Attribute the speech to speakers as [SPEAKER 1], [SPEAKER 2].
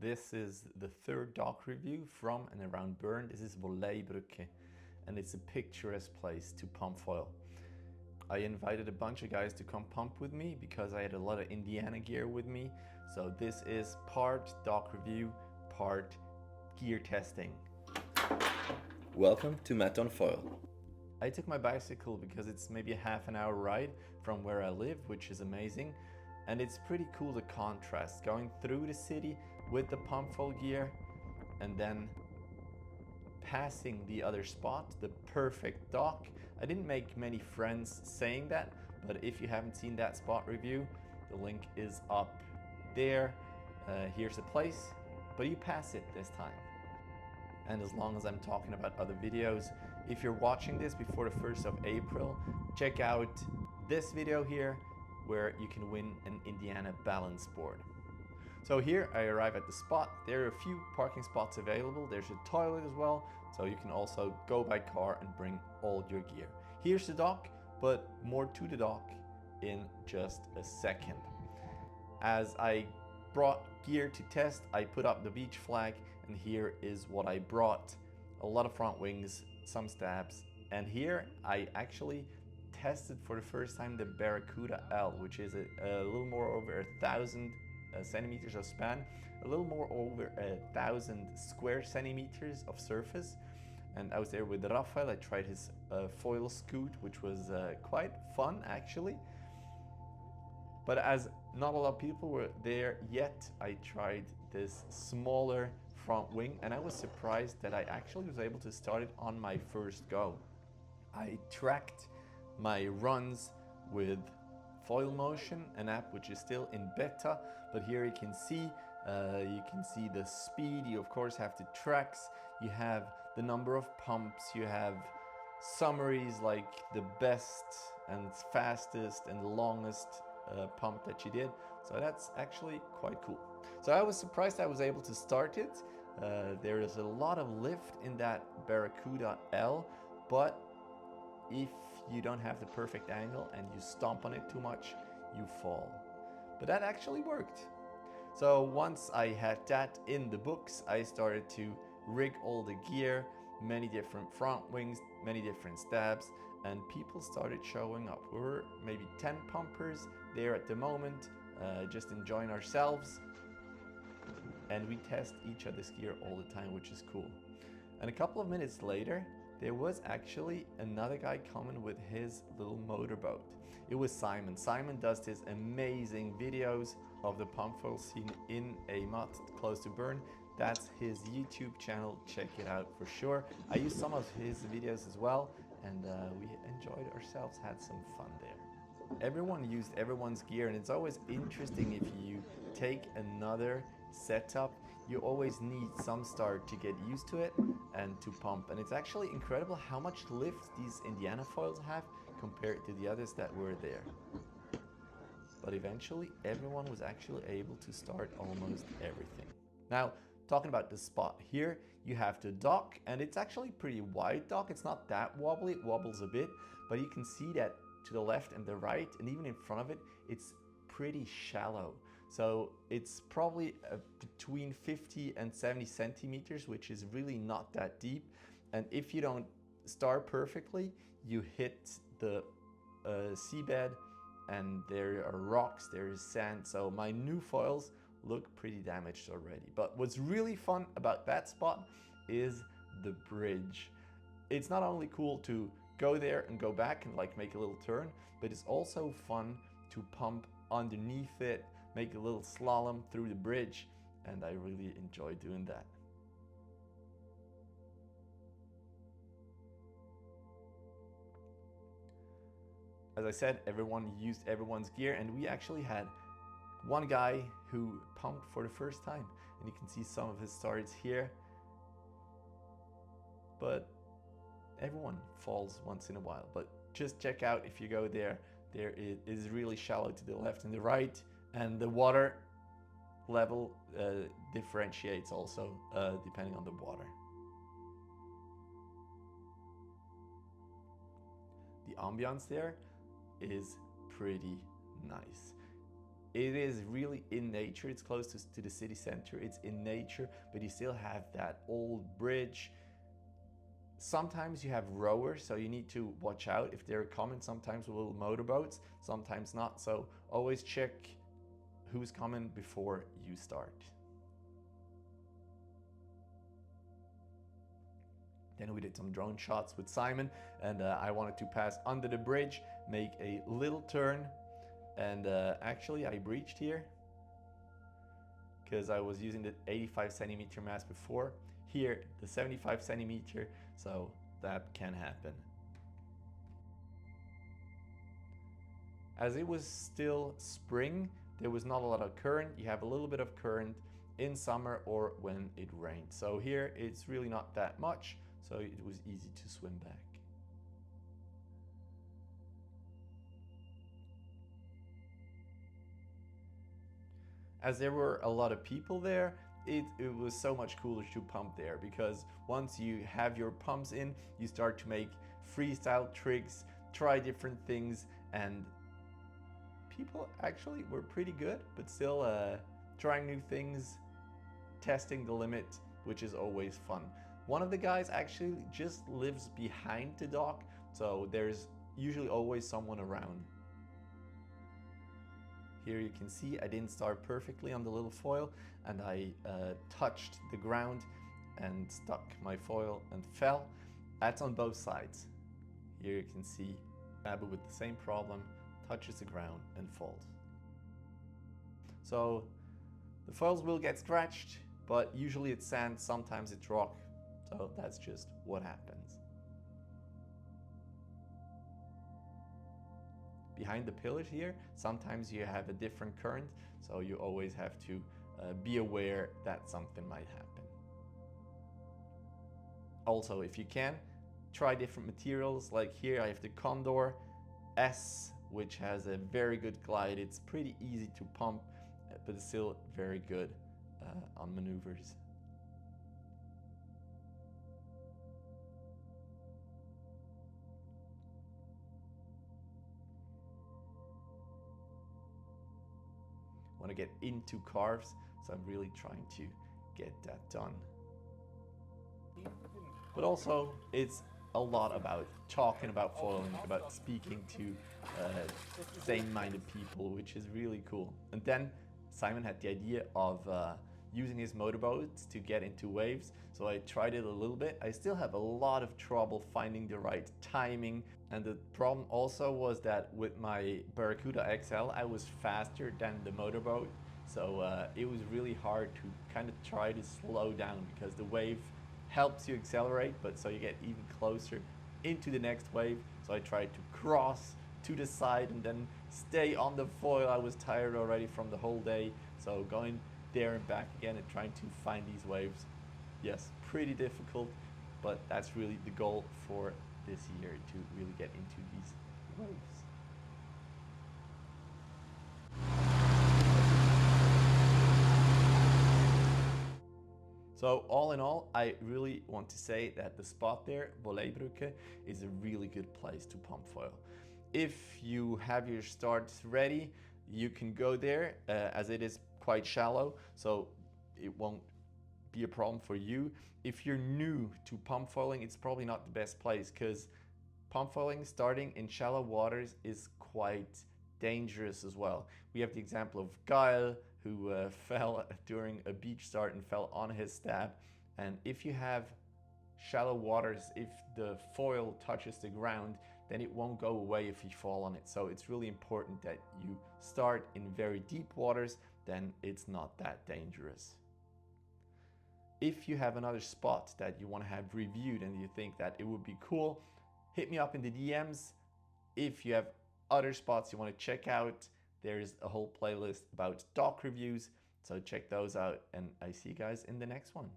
[SPEAKER 1] This is the third dock review from and around Berne. This is Brücke, and it's a picturesque place to pump foil. I invited a bunch of guys to come pump with me because I had a lot of Indiana gear with me. So this is part dock review, part gear testing.
[SPEAKER 2] Welcome to Matt on Foil.
[SPEAKER 1] I took my bicycle because it's maybe a half an hour ride from where I live, which is amazing. And it's pretty cool the contrast, going through the city with the pump foil gear and then passing the other spot, the perfect dock. I didn't make many friends saying that, but if you haven't seen that spot review, the link is up there. Here's the place, but you pass it this time. And as long as I'm talking about other videos, if you're watching this before the 1st of April, check out this video here where you can win an Indiana balance board. So here I arrive at the spot. There are a few parking spots available. There's a toilet as well, so you can also go by car and bring all your gear. Here's the dock, but more to the dock in just a second. As I brought gear to test, I put up the beach flag, and here is what I brought. A lot of front wings, some stabs, and here I actually tested for the first time the Barracuda L, which is a little more over 1,000 centimeters of span, a little more over 1,000 square centimeters of surface. And I was there with Rafael. I tried his foil scoot, which was quite fun actually. But as not a lot of people were there yet, I tried this smaller front wing, and I was surprised that I actually was able to start it on my first go. I tracked my runs with Foil Motion, an app which is still in beta, but here you can see the speed. You of course have the tracks, you have the number of pumps, you have summaries like the best and fastest and longest pump that you did. So that's actually quite cool. So I was surprised I was able to start it. There is a lot of lift in that Barracuda L, but if you don't have the perfect angle and you stomp on it too much, you fall. But that actually worked. So once I had that in the books, I started to rig all the gear, many different front wings, many different stabs, and people started showing up. We were maybe 10 pumpers there at the moment, just enjoying ourselves. And we test each other's gear all the time, which is cool. And a couple of minutes later, there was actually another guy coming with his little motorboat. It was Simon. Simon does these amazing videos of the pump foil scene in a mud close to Berne. That's his YouTube channel. Check it out for sure. I used some of his videos as well, and we enjoyed ourselves, had some fun there. Everyone used everyone's gear, and it's always interesting if you take another setup. You always need some start to get used to it and to pump. And it's actually incredible how much lift these Indiana foils have compared to the others that were there. But eventually everyone was actually able to start almost everything. Now, talking about the spot here, you have the dock, and it's actually pretty wide dock. It's not that wobbly, it wobbles a bit, but you can see that to the left and the right, and even in front of it, it's pretty shallow. So it's probably between 50 and 70 centimeters, which is really not that deep. And if you don't start perfectly, you hit the seabed, and there are rocks, there is sand. So my new foils look pretty damaged already. But what's really fun about that spot is the bridge. It's not only cool to go there and go back and like make a little turn, but it's also fun to pump underneath it, make a little slalom through the bridge, and I really enjoy doing that. As I said, everyone used everyone's gear, and we actually had one guy who pumped for the first time, and you can see some of his stories here. But everyone falls once in a while, but just check out if you go there. There it is really shallow to the left and the right, and the water level differentiates also depending on the water. The ambiance there is pretty nice. it is really in nature. It's close to the city center. It's in nature, but you still have that old bridge. Sometimes you have rowers, so you need to watch out if they're coming. Sometimes with little motorboats, sometimes not. So always check who's coming before you start. Then we did some drone shots with Simon, and I wanted to pass under the bridge, make a little turn, and actually I breached here because I was using the 85 centimeter mast before. Here, the 75 centimeter, so that can happen. As it was still spring, there was not a lot of current. You have a little bit of current in summer or when it rained. So here it's really not that much, so it was easy to swim back. As there were a lot of people there, it was so much cooler to pump there, because once you have your pumps in, you start to make freestyle tricks, try different things, and people actually were pretty good, but still trying new things, testing the limit, which is always fun. One of the guys actually just lives behind the dock, so there's usually always someone around. Here you can see I didn't start perfectly on the little foil, and I touched the ground and stuck my foil and fell. That's on both sides. Here you can see Babu with the same problem, touches the ground and falls. So the foils will get scratched, but usually it's sand, sometimes it's rock, so that's just what happens. Behind the pillars here, sometimes you have a different current, so you always have to be aware that something might happen. Also, if you can, try different materials. Like here I have the Condor S, which has a very good glide. It's pretty easy to pump, but it's still very good on maneuvers. Want to get into carves, so I'm really trying to get that done. But also, it's a lot about talking about foiling, about speaking to same-minded people, which is really cool. And then Simon had the idea of using his motorboats to get into waves, so I tried it a little bit. I still have a lot of trouble finding the right timing, and the problem also was that with my Barracuda XL I was faster than the motorboat, so it was really hard to kind of try to slow down, because the wave helps you accelerate, but so you get even closer into the next wave. So I tried to cross to the side and then stay on the foil. I was tired already from the whole day, so going there and back again and trying to find these waves, yes, pretty difficult, but that's really the goal for this year, to really get into these waves. So all in all, I really want to say that the spot there, Volleybrücke, is a really good place to pump foil. If you have your start ready, you can go there, as it is quite shallow, so it won't be a problem for you. If you're new to pump foiling, it's probably not the best place, because pump foiling starting in shallow waters is quite dangerous as well. We have the example of Gael, who fell during a beach start and fell on his stab. And if you have shallow waters, if the foil touches the ground, then it won't go away if you fall on it. So it's really important that you start in very deep waters, then it's not that dangerous. If you have another spot that you want to have reviewed and you think that it would be cool, hit me up in the DMs. If you have other spots you want to check out, there's a whole playlist about dock reviews, so check those out, and I see you guys in the next one.